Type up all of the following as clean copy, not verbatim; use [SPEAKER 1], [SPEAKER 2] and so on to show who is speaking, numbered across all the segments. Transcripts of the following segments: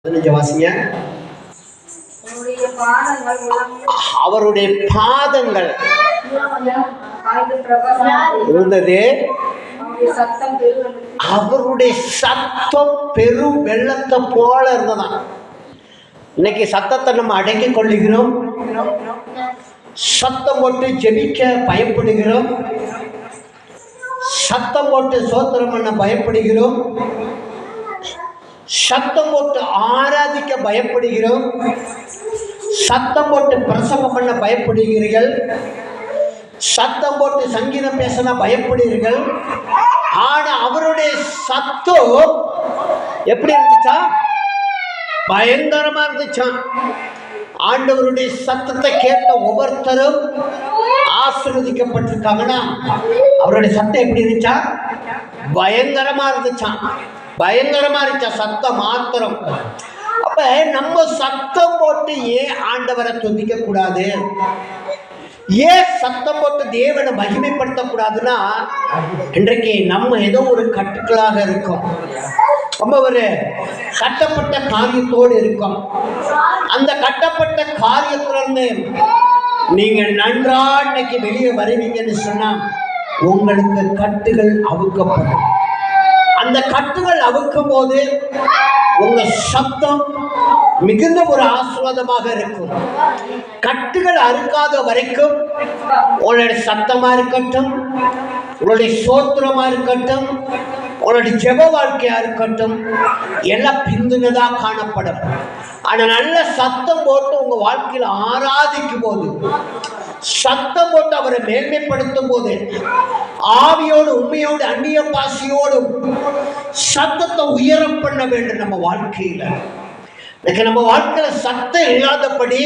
[SPEAKER 1] வாசிங்க. அவருடைய பாதங்கள் இருந்தது, அவருடைய சத்தம் பெரும் வெள்ளத்தை போல இருந்ததான். இன்னைக்கு சத்தத்தை நம்ம அடக்கிக் கொள்ளுகிறோம், சத்தம் போட்டு ஜெபிக்க பயப்படுகிறோம், சத்தம் போட்டு சோத்திரம் பண்ண பயப்படுகிறோம், சத்தம் போட்டு ஆராதிக்க பயப்படுகிறோம், சத்தம் போட்டு பிரசங்கம் பண்ண பயப்படுகிறீர்கள், சத்தம் போட்டு சங்கீதம் பேசினா பயப்படுகிறீர்கள். ஆனா அவருடைய சத்தம் எப்படி இருந்துச்சா? பயங்கரமா இருந்துச்சான். ஆண்டவருடைய சத்தத்தை கேட்ட ஒவ்வொருத்தரும் ஆசீர்வதிக்கப்பட்டிருக்காங்கன்னா அவருடைய சத்தம் எப்படி இருந்துச்சா? பயங்கரமா இருந்துச்சான். பயங்கரமா இருந்துச்சா சத்தம் மாத்திரம். அப்ப நம்ம சத்தம் போட்டு ஏன் ஆண்டவரை துதிக்க கூடாது? ஏன் சத்தம் போட்டு தேவனை மகிமைப்படுத்தக்கூடாதுன்னா, இன்றைக்கு நம்ம ஏதோ ஒரு கட்டுக்களாக இருக்கோம், நம்ம ஒரு கட்டப்பட்ட காரியத்தோடு இருக்கோம். அந்த கட்டப்பட்ட காரியத்திலிருந்து நீங்க நன்றா இன்னைக்கு வெளியே வருவீங்கன்னு சொன்னா உங்களுக்கு கட்டுகள் அவுக்கப்படும். அந்த கட்டுகள் அவுக்கும் போது உங்க சத்தம் மிகுந்த ஒரு ஆசீர்வாதமாக இருக்கும். கட்டுகள் அறுக்காத வரைக்கும் உங்களுடைய சத்தமா இருக்கட்டும், உங்களுடைய சோத்திரமா இருக்கட்டும், உங்களுடைய ஜெப வாழ்க்கையா இருக்கட்டும், எல்லாம் பிந்துனதா காணப்படும். ஆனா நல்ல சத்தம் போட்டு உங்க வாழ்க்கையில் ஆராதிக்கும் போது, சத்தம் போட்டு அவரை மேன்மைப்படுத்தும் போது, ஆவியோடு உண்மையோடு அந்நிய பாசியோடும் சத்தத்தை உயர பண்ண வேண்டும். நம்ம வாழ்க்கையில நம்ம வாழ்க்கையில சத்தம் இல்லாதபடி,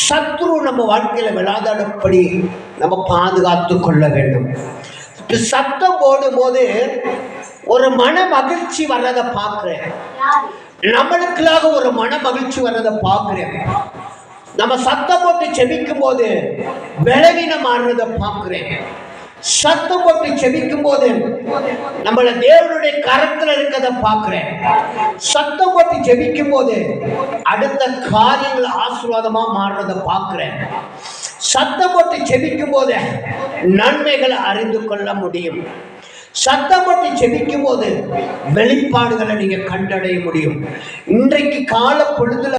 [SPEAKER 1] சத்ரு நம்ம வாழ்க்கையில விழாதபடி நம்ம பாதுகாத்து கொள்ள வேண்டும். சத்தம் போடும் போது ஒரு மன மகிழ்ச்சி வர்றதை பார்க்கிறேன், நம்மளுக்குள்ளாக ஒரு மன மகிழ்ச்சி வர்றதை பார்க்கிறேன். நம்ம சத்தம் போட்டு செபிக்கும் போது பலவீனமானதை பார்க்கிறேன். சத்தம் போட்டு செபிக்கும் போது நம்மள தேவனுடைய கரத்துல இருக்கிறத பார்க்கிறேன். சத்தம் போட்டு செபிக்கும் போது அடுத்த காரியங்கள் ஆசீர்வாதமா மாறுறதை பார்க்கிறேன். சத்தம் போட்டு செபிக்கும் போது நன்மைகளை அறிந்து கொள்ள முடியும். சத்தம் போட்டு செபிக்கும் போது வெளிப்பாடுகளை நீங்க கண்டடைய முடியும். இன்றைக்கு கால பொழுதுல